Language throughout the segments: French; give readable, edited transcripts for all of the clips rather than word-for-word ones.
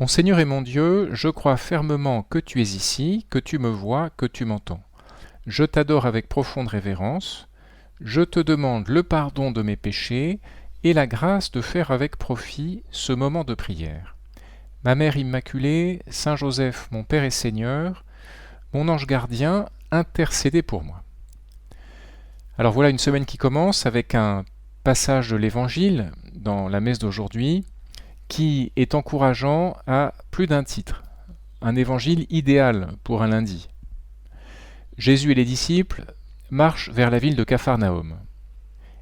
Mon Seigneur et mon Dieu, je crois fermement que tu es ici, que tu me vois, que tu m'entends. Je t'adore avec profonde révérence. Je te demande le pardon de mes péchés et la grâce de faire avec profit ce moment de prière. Ma Mère Immaculée, Saint Joseph, mon Père et Seigneur, mon ange gardien, intercédez pour moi. Alors voilà une semaine qui commence avec un passage de l'Évangile dans la messe d'aujourd'hui qui est encourageant à plus d'un titre. Un évangile idéal pour un lundi. Jésus et les disciples marchent vers la ville de Capharnaüm.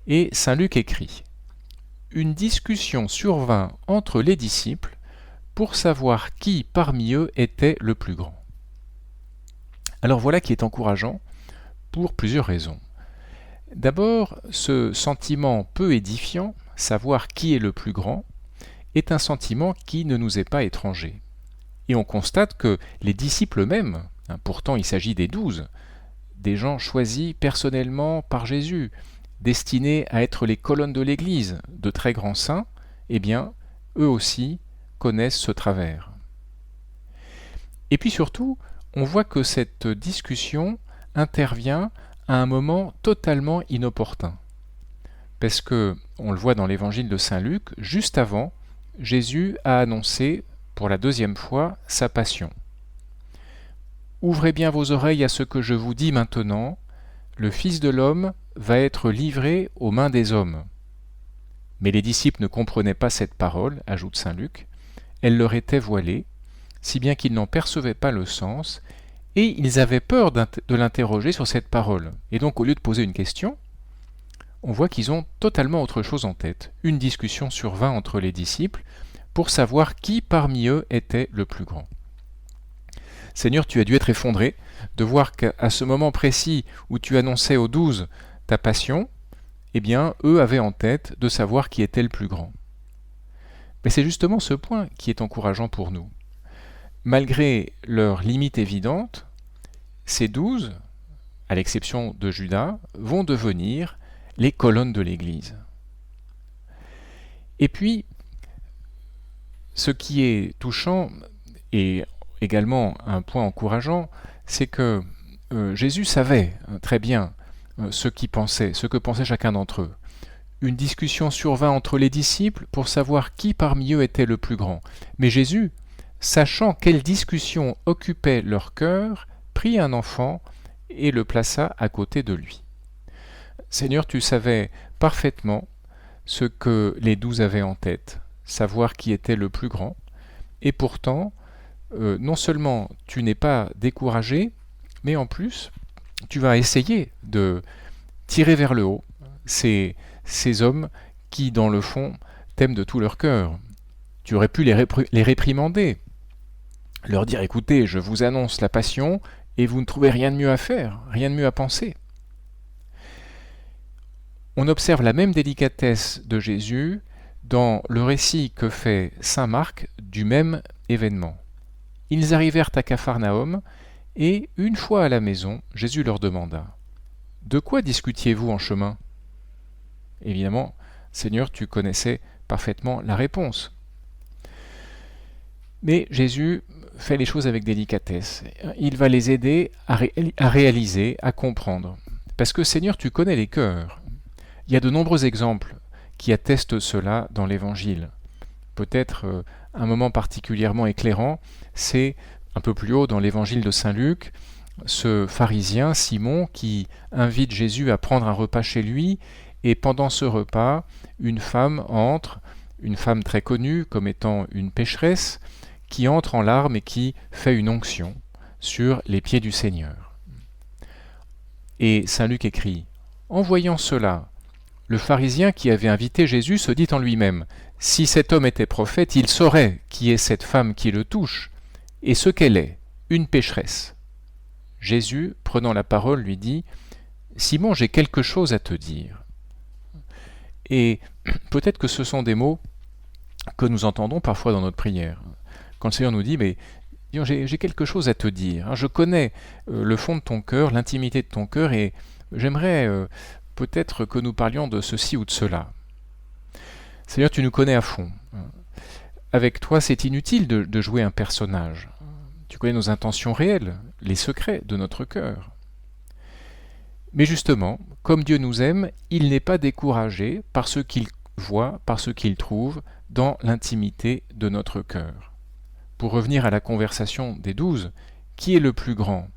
Et saint Luc écrit « Une discussion survint entre les disciples pour savoir qui parmi eux était le plus grand. » Alors voilà qui est encourageant pour plusieurs raisons. D'abord, ce sentiment peu édifiant, savoir qui est le plus grand, est un sentiment qui ne nous est pas étranger. Et on constate que les disciples eux-mêmes, pourtant il s'agit des 12, des gens choisis personnellement par Jésus, destinés à être les colonnes de l'Église, de très grands saints, eh bien, eux aussi connaissent ce travers. Et puis surtout, on voit que cette discussion intervient à un moment totalement inopportun. Parce que, on le voit dans l'évangile de Saint Luc, juste avant, Jésus a annoncé pour la deuxième fois sa passion. Ouvrez bien vos oreilles à ce que je vous dis maintenant, le Fils de l'homme va être livré aux mains des hommes. Mais les disciples ne comprenaient pas cette parole, ajoute saint Luc, elle leur était voilée, si bien qu'ils n'en percevaient pas le sens, et ils avaient peur de l'interroger sur cette parole. Et donc au lieu de poser une question, on voit qu'ils ont totalement autre chose en tête. Une discussion survint entre les disciples pour savoir qui parmi eux était le plus grand. Seigneur, tu as dû être effondré de voir qu'à ce moment précis où tu annonçais aux 12 ta passion, eh bien, eux avaient en tête de savoir qui était le plus grand. Mais c'est justement ce point qui est encourageant pour nous. Malgré leurs limites évidentes, ces 12, à l'exception de Judas, vont devenir les colonnes de l'Église. Et puis, ce qui est touchant et également un point encourageant, c'est que Jésus savait très bien ce que pensait chacun d'entre eux. Une discussion survint entre les disciples pour savoir qui parmi eux était le plus grand. Mais Jésus, sachant quelle discussion occupait leur cœur, prit un enfant et le plaça à côté de lui. Seigneur, tu savais parfaitement ce que les 12 avaient en tête, savoir qui était le plus grand, et pourtant, non seulement tu n'es pas découragé, mais en plus, tu vas essayer de tirer vers le haut ces hommes qui, dans le fond, t'aiment de tout leur cœur. Tu aurais pu les réprimander, leur dire, écoutez, je vous annonce la passion, et vous ne trouvez rien de mieux à faire, rien de mieux à penser. On observe la même délicatesse de Jésus dans le récit que fait saint Marc du même événement. Ils arrivèrent à Capharnaüm, et une fois à la maison, Jésus leur demanda « De quoi discutiez-vous en chemin ?» Évidemment, Seigneur, tu connaissais parfaitement la réponse. Mais Jésus fait les choses avec délicatesse. Il va les aider à réaliser, à comprendre. Parce que Seigneur, tu connais les cœurs. Il y a de nombreux exemples qui attestent cela dans l'Évangile. Peut-être un moment particulièrement éclairant, c'est un peu plus haut dans l'Évangile de Saint Luc, ce pharisien Simon qui invite Jésus à prendre un repas chez lui, et pendant ce repas, une femme entre, une femme très connue comme étant une pécheresse, qui entre en larmes et qui fait une onction sur les pieds du Seigneur. Et Saint Luc écrit « En voyant cela, le pharisien qui avait invité Jésus se dit en lui-même « Si cet homme était prophète, il saurait qui est cette femme qui le touche, et ce qu'elle est, une pécheresse. » Jésus, prenant la parole, lui dit « Simon, j'ai quelque chose à te dire. » Et peut-être que ce sont des mots que nous entendons parfois dans notre prière. Quand le Seigneur nous dit « Mais j'ai quelque chose à te dire. Je connais le fond de ton cœur, l'intimité de ton cœur, et j'aimerais peut-être que nous parlions de ceci ou de cela. » Seigneur, tu nous connais à fond. avec toi, c'est inutile de jouer un personnage. Tu connais nos intentions réelles, les secrets de notre cœur. Mais justement, comme Dieu nous aime, il n'est pas découragé par ce qu'il voit, par ce qu'il trouve dans l'intimité de notre cœur. Pour revenir à la conversation des 12, qui est le plus grand?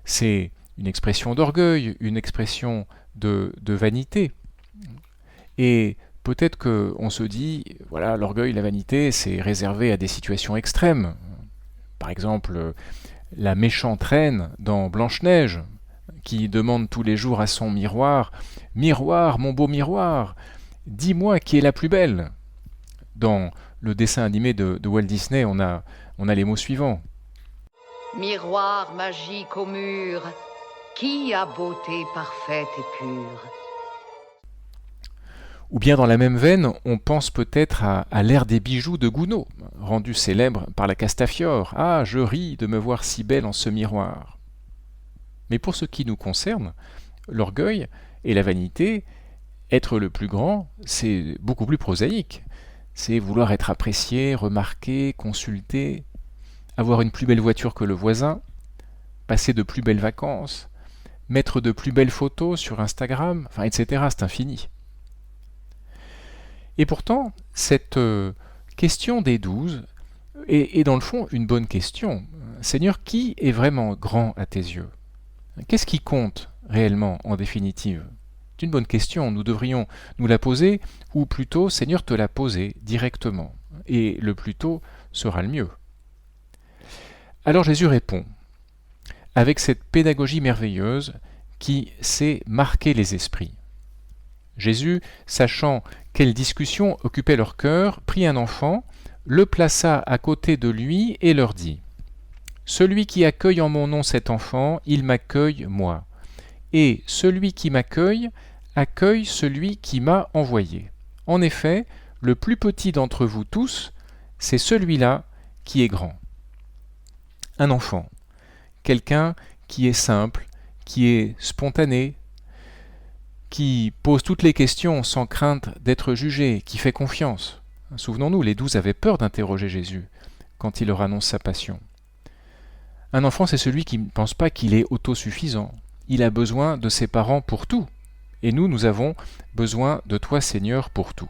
C'est une expression d'orgueil, une expression de vanité. Et peut-être qu'on se dit, voilà, l'orgueil, la vanité, c'est réservé à des situations extrêmes. Par exemple, la méchante reine dans Blanche-Neige, qui demande tous les jours à son miroir « Miroir, mon beau miroir, dis-moi qui est la plus belle ?» Dans le dessin animé de Walt Disney, on a les mots suivants. Miroir magique au mur, qui a beauté parfaite et pure? Ou bien dans la même veine, on pense peut-être à l'ère des bijoux de Gounod, rendu célèbre par la Castafiore. « Ah, je ris de me voir si belle en ce miroir !» Mais pour ce qui nous concerne, l'orgueil et la vanité, être le plus grand, c'est beaucoup plus prosaïque. C'est vouloir être apprécié, remarqué, consulté, avoir une plus belle voiture que le voisin, passer de plus belles vacances, mettre de plus belles photos sur Instagram, enfin, etc. C'est infini. Et pourtant, cette question des 12 est dans le fond une bonne question. Seigneur, qui est vraiment grand à tes yeux? Qu'est-ce qui compte réellement en définitive? C'est une bonne question, nous devrions nous la poser, ou plutôt, Seigneur, te la poser directement. Et le plus tôt sera le mieux. Alors Jésus répond, avec cette pédagogie merveilleuse qui sait marquer les esprits. Jésus, sachant quelle discussion occupait leur cœur, prit un enfant, le plaça à côté de lui et leur dit « Celui qui accueille en mon nom cet enfant, il m'accueille moi. Et celui qui m'accueille, accueille celui qui m'a envoyé. En effet, le plus petit d'entre vous tous, c'est celui-là qui est grand. » Un enfant, quelqu'un qui est simple, qui est spontané, qui pose toutes les questions sans crainte d'être jugé, qui fait confiance. Souvenons-nous, les 12 avaient peur d'interroger Jésus quand il leur annonce sa passion. Un enfant, c'est celui qui ne pense pas qu'il est autosuffisant. Il a besoin de ses parents pour tout. Et nous avons besoin de toi, Seigneur, pour tout.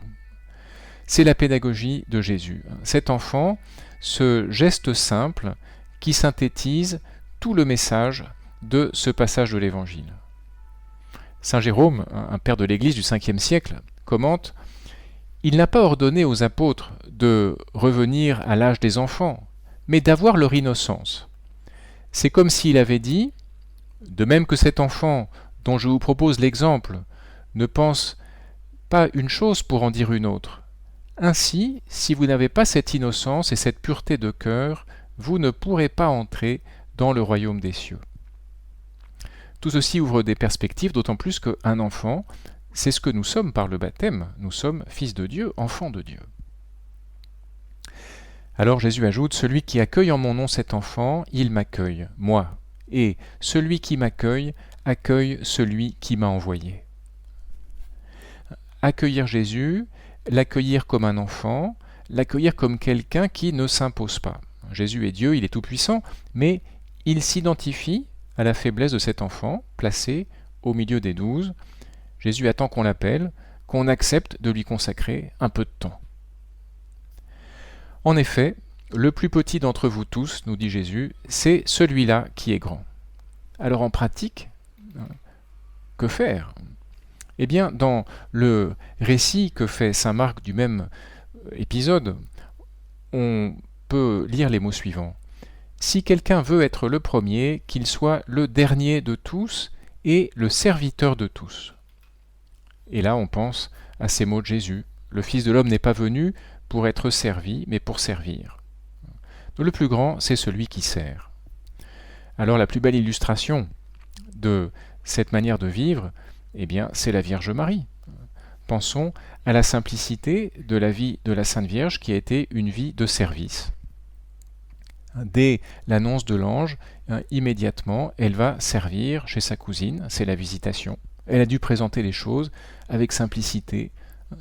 C'est la pédagogie de Jésus. Cet enfant, ce geste simple qui synthétise tout le message de ce passage de l'Évangile. Saint Jérôme, un père de l'Église du 5e siècle, commente « Il n'a pas ordonné aux apôtres de revenir à l'âge des enfants, mais d'avoir leur innocence. C'est comme s'il avait dit, de même que cet enfant dont je vous propose l'exemple ne pense pas une chose pour en dire une autre. Ainsi, si vous n'avez pas cette innocence et cette pureté de cœur, vous ne pourrez pas entrer dans le royaume des cieux. » Tout ceci ouvre des perspectives, d'autant plus qu'un enfant, c'est ce que nous sommes par le baptême. Nous sommes fils de Dieu, enfants de Dieu. Alors Jésus ajoute, « Celui qui accueille en mon nom cet enfant, il m'accueille, moi. Et celui qui m'accueille, accueille celui qui m'a envoyé. » Accueillir Jésus, l'accueillir comme un enfant, l'accueillir comme quelqu'un qui ne s'impose pas. Jésus est Dieu, il est tout-puissant, mais il s'identifie à la faiblesse de cet enfant, placé au milieu des 12. Jésus attend qu'on l'appelle, qu'on accepte de lui consacrer un peu de temps. En effet, le plus petit d'entre vous tous, nous dit Jésus, c'est celui-là qui est grand. Alors en pratique, que faire? Eh bien, dans le récit que fait saint Marc du même épisode, on peut lire les mots suivants. Si quelqu'un veut être le premier, qu'il soit le dernier de tous et le serviteur de tous. Et là, on pense à ces mots de Jésus. Le Fils de l'homme n'est pas venu pour être servi, mais pour servir. Donc, le plus grand, c'est celui qui sert. Alors, la plus belle illustration de cette manière de vivre, eh bien, c'est la Vierge Marie. Pensons à la simplicité de la vie de la Sainte Vierge qui a été une vie de service. Dès l'annonce de l'ange, immédiatement, elle va servir chez sa cousine, c'est la visitation. Elle a dû présenter les choses avec simplicité,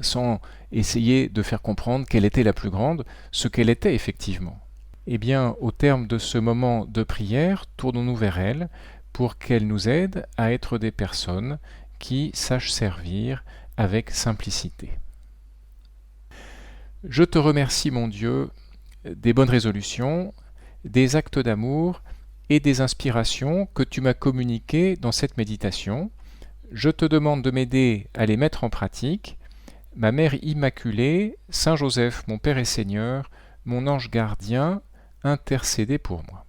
sans essayer de faire comprendre quelle était la plus grande, ce qu'elle était effectivement. Eh bien, au terme de ce moment de prière, tournons-nous vers elle pour qu'elle nous aide à être des personnes qui sachent servir avec simplicité. Je te remercie, mon Dieu, des bonnes résolutions, des actes d'amour et des inspirations que tu m'as communiquées dans cette méditation. Je te demande de m'aider à les mettre en pratique. Ma Mère Immaculée, Saint Joseph, mon Père et Seigneur, mon ange gardien, intercédez pour moi.